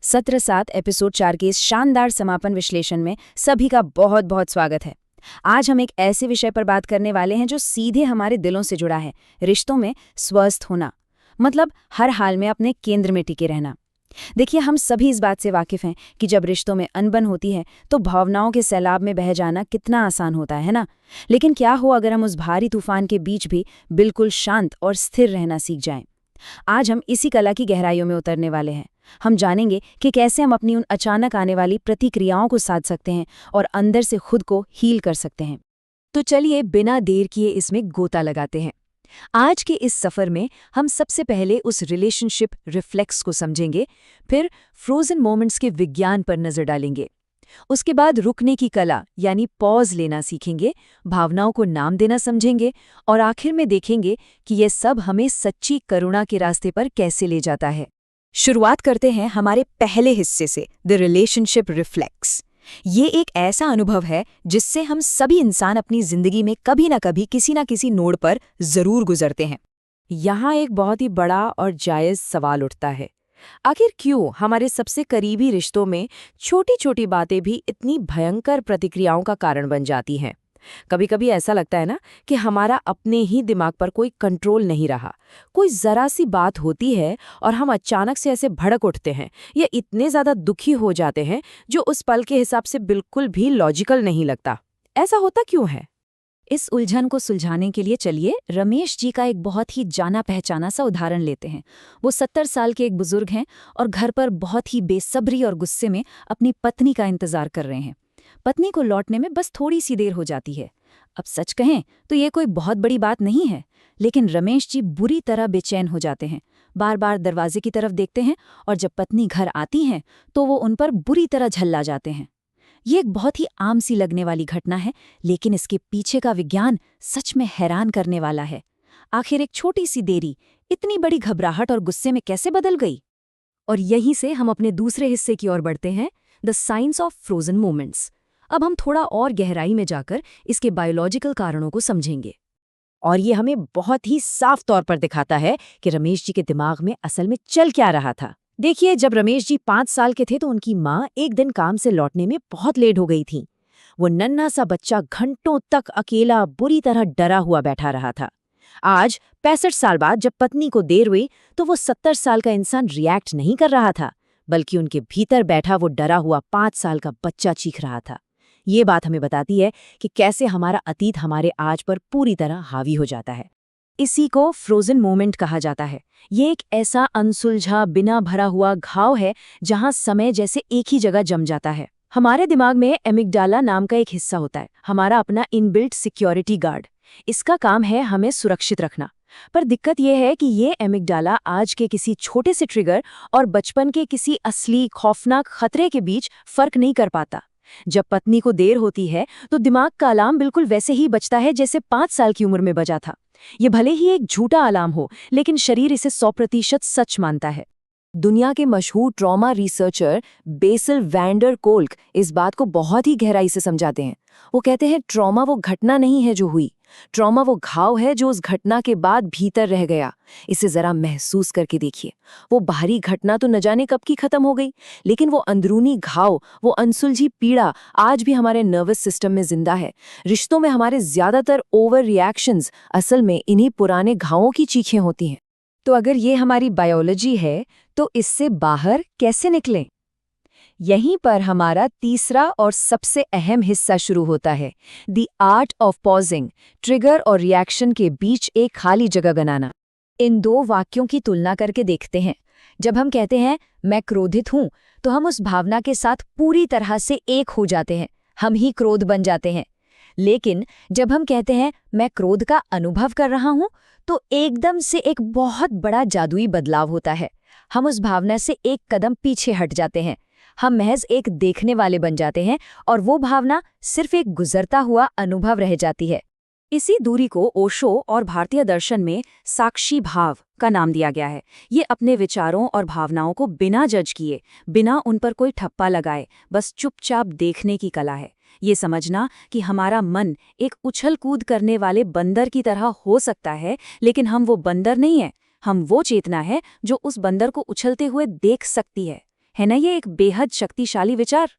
सत्र 7 एपिसोड 4 के इस शानदार समापन विश्लेषण में सभी का बहुत बहुत स्वागत है। आज हम एक ऐसे विषय पर बात करने वाले हैं जो सीधे हमारे दिलों से जुड़ा है, रिश्तों में स्वस्थ होना, मतलब हर हाल में अपने केंद्र में टिके रहना। देखिए, हम सभी इस बात से वाकिफ हैं कि जब रिश्तों में अनबन होती है तो भावनाओं के सैलाब में बह जाना कितना आसान होता है ना। लेकिन क्या हो अगर हम उस भारी तूफान के बीच भी बिल्कुल शांत और स्थिर रहना सीख जाएं। आज हम इसी कला की गहराइयों में उतरने वाले हैं। हम जानेंगे कि कैसे हम अपनी उन अचानक आने वाली प्रतिक्रियाओं को साध सकते हैं और अंदर से खुद को हील कर सकते हैं। तो चलिए बिना देर किए इसमें गोता लगाते हैं। आज के इस सफ़र में हम सबसे पहले उस रिलेशनशिप रिफ्लेक्स को समझेंगे, फिर फ्रोजन मोमेंट्स के विज्ञान पर नज़र डालेंगे। उसके बाद रुकने की कला यानी पॉज लेना सीखेंगे, भावनाओं को नाम देना समझेंगे और आखिर में देखेंगे कि यह सब हमें सच्ची करुणा के रास्ते पर कैसे ले जाता है। शुरुआत करते हैं हमारे पहले हिस्से से, द रिलेशनशिप रिफ्लेक्स। ये एक ऐसा अनुभव है जिससे हम सभी इंसान अपनी जिंदगी में कभी ना कभी किसी ना किसी नोड पर जरूर गुजरते हैं। यहाँ एक बहुत ही बड़ा और जायज़ सवाल उठता है, आखिर क्यों हमारे सबसे करीबी रिश्तों में छोटी छोटी बातें भी इतनी भयंकर प्रतिक्रियाओं का कारण बन जाती हैं। कभी कभी ऐसा लगता है ना कि हमारा अपने ही दिमाग पर कोई कंट्रोल नहीं रहा। कोई जरा सी बात होती है और हम अचानक से ऐसे भड़क उठते हैं या इतने ज्यादा दुखी हो जाते हैं जो उस पल के हिसाब से बिल्कुल भी लॉजिकल नहीं लगता। ऐसा होता क्यों है? इस उलझन को सुलझाने के लिए चलिए रमेश जी का एक बहुत ही जाना पहचाना सा उदाहरण लेते हैं। वो 70 साल के एक बुजुर्ग हैं और घर पर बहुत ही बेसब्री और गुस्से में अपनी पत्नी का इंतजार कर रहे हैं। पत्नी को लौटने में बस थोड़ी सी देर हो जाती है। अब सच कहें तो ये कोई बहुत बड़ी बात नहीं है, लेकिन रमेश जी बुरी तरह बेचैन हो जाते हैं। बार बार दरवाजे की तरफ देखते हैं और जब पत्नी घर आती हैं तो वो उन पर बुरी तरह झल्ला जाते हैं। ये एक बहुत ही आम सी लगने वाली घटना है, लेकिन इसके पीछे का विज्ञान सच में हैरान करने वाला है। आखिर एक छोटी सी देरी इतनी बड़ी घबराहट और गुस्से में कैसे बदल गई? और यहीं से हम अपने दूसरे हिस्से की ओर बढ़ते हैं, the science of frozen moments. अब हम थोड़ा और गहराई में जाकर इसके बायोलॉजिकल कारणों को समझेंगे। और ये हमें बहुत ही साफ तौर पर दिखाता है कि रमेश जी के दिमाग में असल में चल क्या रहा था। देखिए, जब रमेश जी 5 साल के थे तो उनकी माँ एक दिन काम से लौटने में बहुत लेट हो गई थी। वो नन्हा सा बच्चा घंटों तक अकेला बुरी तरह डरा हुआ बैठा रहा था। आज 65 साल बाद जब पत्नी को देर हुई तो वो 70 साल का इंसान रिएक्ट नहीं कर रहा था, बल्कि उनके भीतर बैठा वो डरा हुआ 5 साल का बच्चा चीख रहा था। ये बात हमें बताती है कि कैसे हमारा अतीत हमारे आज पर पूरी तरह हावी हो जाता है। इसी को फ्रोजन मोमेंट कहा जाता है। ये एक ऐसा अनसुलझा बिना भरा हुआ घाव है जहां समय जैसे एक ही जगह जम जाता है। हमारे दिमाग में एमिगडाला नाम का एक हिस्सा होता है, हमारा अपना इनबिल्ट सिक्योरिटी गार्ड। इसका काम है हमें सुरक्षित रखना। पर दिक्कत यह है कि ये एमिगडाला आज के किसी छोटे से ट्रिगर और बचपन के किसी असली खौफनाक खतरे के बीच फर्क नहीं कर पाता। जब पत्नी को देर होती है तो दिमाग का अलार्म बिल्कुल वैसे ही बजता है जैसे 5 साल की उम्र में बजा था। ये भले ही एक झूठा अलार्म हो, लेकिन शरीर इसे 100% सच मानता है। दुनिया के मशहूर ट्रॉमा रिसर्चर बेसिल वैंडर कोल्क इस बात को बहुत ही गहराई से समझाते हैं। वो कहते हैं, ट्रॉमा वो घटना नहीं है जो हुई, ट्रॉमा वो घाव है जो उस घटना के बाद भीतर रह गया। इसे जरा महसूस करके देखिए। वो बाहरी घटना तो न जाने कब की खत्म हो गई, लेकिन वो अंदरूनी घाव, वो अनसुलझी पीड़ा आज भी हमारे नर्वस सिस्टम में जिंदा है। रिश्तों में हमारे ज्यादातर ओवर रिएक्शंस असल में इन्हीं पुराने घावों की चीखें होती हैं। तो अगर ये हमारी बायोलॉजी है तो इससे बाहर कैसे निकलें? यहीं पर हमारा तीसरा और सबसे अहम हिस्सा शुरू होता है, the art of pausing, trigger और रिएक्शन के बीच एक खाली जगह बनाना। इन दो वाक्यों की तुलना करके देखते हैं। जब हम कहते हैं मैं क्रोधित हूं, तो हम उस भावना के साथ पूरी तरह से एक हो जाते हैं, हम ही क्रोध बन जाते हैं। लेकिन जब हम कहते हैं मैं क्रोध का अनुभव कर रहा हूं, तो एकदम से एक बहुत बड़ा जादुई बदलाव होता है। हम उस भावना से एक कदम पीछे हट जाते हैं। हम महज एक देखने वाले बन जाते हैं और वो भावना सिर्फ एक गुजरता हुआ अनुभव रह जाती है। इसी दूरी को ओशो और भारतीय दर्शन में साक्षी भाव का नाम दिया गया है। ये अपने विचारों और भावनाओं को बिना जज किए, बिना उन पर कोई ठप्पा लगाए, बस चुपचाप देखने की कला है। ये समझना कि हमारा मन एक उछल कूद करने वाले बंदर की तरह हो सकता है, लेकिन हम वो बंदर नहीं है, हम वो चेतना है जो उस बंदर को उछलते हुए देख सकती है। है ना ये एक बेहद शक्तिशाली विचार।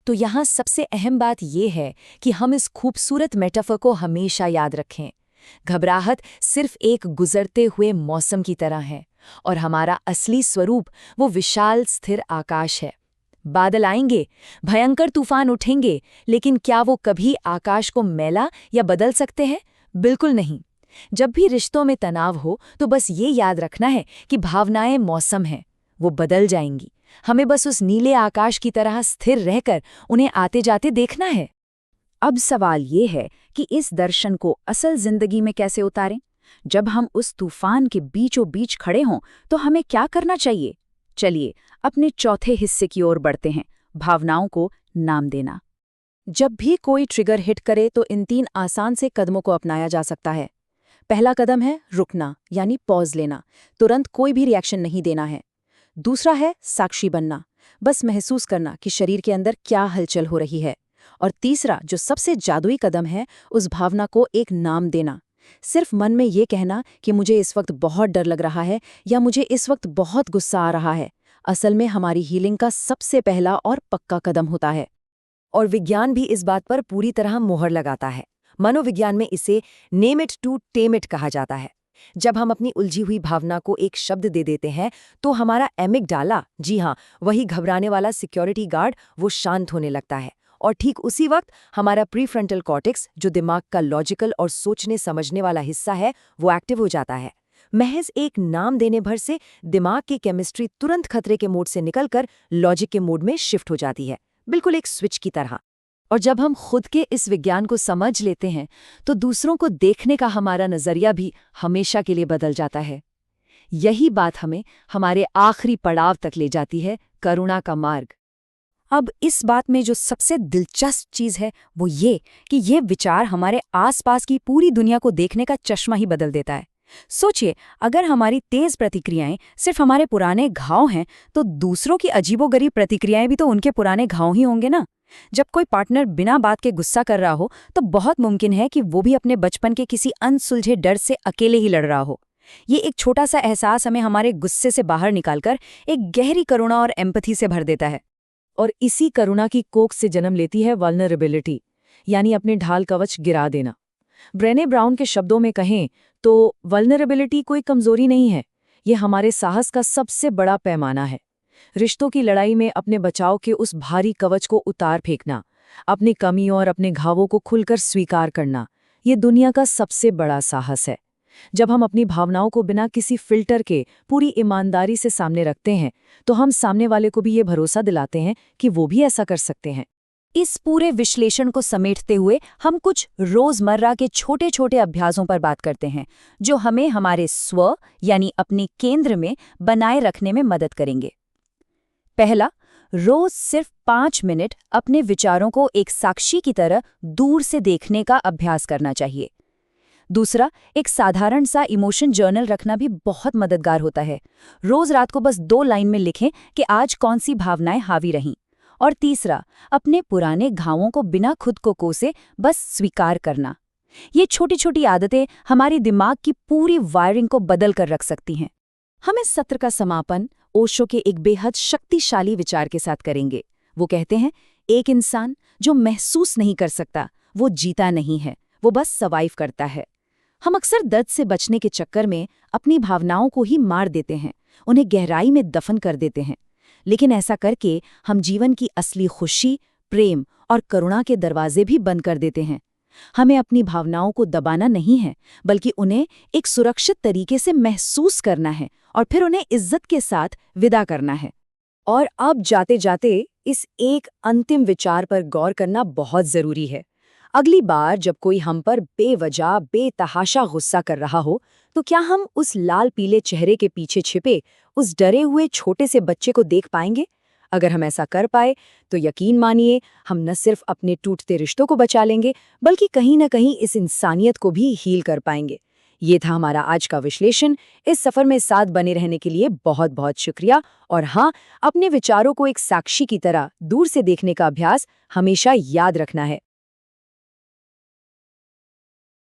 तो यहाँ सबसे अहम बात ये है कि हम इस खूबसूरत मेटाफर को हमेशा याद रखें। घबराहट सिर्फ एक गुजरते हुए मौसम की तरह है और हमारा असली स्वरूप वो विशाल स्थिर आकाश है। बादल आएंगे, भयंकर तूफान उठेंगे, लेकिन क्या वो कभी आकाश को मैला या बदल सकते हैं? बिल्कुल नहीं। जब भी रिश्तों में तनाव हो तो बस ये याद रखना है कि भावनाएं मौसम हैं, वो बदल जाएंगी। हमें बस उस नीले आकाश की तरह स्थिर रहकर उन्हें आते जाते देखना है। अब सवाल ये है कि इस दर्शन को असल जिंदगी में कैसे उतारें? जब हम उस तूफान के बीचों बीच खड़े हों तो हमें क्या करना चाहिए? चलिए अपने चौथे हिस्से की ओर बढ़ते हैं, भावनाओं को नाम देना। जब भी कोई ट्रिगर हिट करे तो इन 3 आसान से कदमों को अपनाया जा सकता है। पहला कदम है रुकना, यानी पॉज लेना, तुरंत कोई भी रिएक्शन नहीं देना है। दूसरा है साक्षी बनना, बस महसूस करना कि शरीर के अंदर क्या हलचल हो रही है। और तीसरा, जो सबसे जादुई कदम है, उस भावना को एक नाम देना। सिर्फ मन में ये कहना कि मुझे इस वक्त बहुत डर लग रहा है या मुझे इस वक्त बहुत गुस्सा आ रहा है, असल में हमारी हीलिंग का सबसे पहला और पक्का कदम होता है। और विज्ञान भी इस बात पर पूरी तरह मोहर लगाता है। मनोविज्ञान में इसे name it to tame it कहा जाता है। जब हम अपनी उलझी हुई भावना को एक शब्द दे देते हैं तो हमारा एमिगडाला, जी हाँ, वही घबराने वाला सिक्योरिटी गार्ड, वो शांत होने लगता है। और ठीक उसी वक्त हमारा प्रीफ्रंटल कॉर्टेक्स, जो दिमाग का लॉजिकल और सोचने समझने वाला हिस्सा है, वो एक्टिव हो जाता है। महज एक नाम देने भर से दिमाग की केमिस्ट्री तुरंत खतरे के मोड से निकलकर लॉजिक के मोड में शिफ्ट हो जाती है, बिल्कुल एक स्विच की तरह। और जब हम खुद के इस विज्ञान को समझ लेते हैं तो दूसरों को देखने का हमारा नजरिया भी हमेशा के लिए बदल जाता है। यही बात हमें हमारे आखिरी पड़ाव तक ले जाती है, करुणा का मार्ग। अब इस बात में जो सबसे दिलचस्प चीज है वो ये कि ये विचार हमारे आसपास की पूरी दुनिया को देखने का चश्मा ही बदल देता है। सोचिए, अगर हमारी तेज प्रतिक्रियाएं सिर्फ हमारे पुराने घाव हैं तो दूसरों की अजीबोगरीब प्रतिक्रियाएं भी तो उनके पुराने घाव ही होंगे ना। जब कोई पार्टनर बिना बात के गुस्सा कर रहा हो तो बहुत मुमकिन है कि वो भी अपने बचपन के किसी अनसुलझे डर से अकेले ही लड़ रहा हो। ये एक छोटा सा एहसास हमें हमारे गुस्से से बाहर निकालकर एक गहरी करुणा और एम्पैथी से भर देता है। और इसी करुणा की कोख से जन्म लेती है वल्नरेबिलिटी, यानी अपने ढाल कवच गिरा देना। ब्रेने ब्राउन के शब्दों में कहें तो वल्नरेबिलिटी कोई कमजोरी नहीं है, ये हमारे साहस का सबसे बड़ा पैमाना है। रिश्तों की लड़ाई में अपने बचाव के उस भारी कवच को उतार फेंकना, अपनी कमियों और अपने घावों को खुलकर स्वीकार करना, ये दुनिया का सबसे बड़ा साहस है। जब हम अपनी भावनाओं को बिना किसी फिल्टर के पूरी ईमानदारी से सामने रखते हैं तो हम सामने वाले को भी ये भरोसा दिलाते हैं कि वो भी ऐसा कर सकते हैं। इस पूरे विश्लेषण को समेटते हुए हम कुछ रोजमर्रा के छोटे छोटे अभ्यासों पर बात करते हैं जो हमें हमारे स्व यानी अपने केंद्र में बनाए रखने में मदद करेंगे। पहला, रोज सिर्फ 5 मिनट अपने विचारों को एक साक्षी की तरह दूर से देखने का अभ्यास करना चाहिए। दूसरा, एक साधारण सा इमोशन जर्नल रखना भी बहुत मददगार होता है। रोज रात को बस 2 लाइन में लिखें कि आज कौन सी भावनाएं हावी रहीं। और तीसरा, अपने पुराने घावों को बिना खुद को कोसे बस स्वीकार करना। ये छोटी छोटी आदतें हमारे दिमाग की पूरी वायरिंग को बदल कर रख सकती हैं। हम इस सत्र का समापन ओशो के एक बेहद शक्तिशाली विचार के साथ करेंगे। वो कहते हैं, एक इंसान जो महसूस नहीं कर सकता वो जीता नहीं है, वो बस सर्वाइव करता है। हम अक्सर दर्द से बचने के चक्कर में अपनी भावनाओं को ही मार देते हैं, उन्हें गहराई में दफन कर देते हैं। लेकिन ऐसा करके हम जीवन की असली खुशी, प्रेम और करुणा के दरवाजे भी बंद कर देते हैं। हमें अपनी भावनाओं को दबाना नहीं है, बल्कि उन्हें एक सुरक्षित तरीके से महसूस करना है और फिर उन्हें इज्जत के साथ विदा करना है। और अब जाते जाते इस एक अंतिम विचार पर गौर करना बहुत जरूरी है। अगली बार जब कोई हम पर बेवजह बेतहाशा गुस्सा कर रहा हो तो क्या हम उस लाल पीले चेहरे के पीछे छिपे उस डरे हुए छोटे से बच्चे को देख पाएंगे? अगर हम ऐसा कर पाए तो यकीन मानिए हम न सिर्फ अपने टूटते रिश्तों को बचा लेंगे, बल्कि कहीं न कहीं इस इंसानियत को भी हील कर पाएंगे। ये था हमारा आज का विश्लेषण। इस सफर में साथ बने रहने के लिए बहुत बहुत शुक्रिया। और हाँ, अपने विचारों को एक साक्षी की तरह दूर से देखने का अभ्यास हमेशा याद रखना है।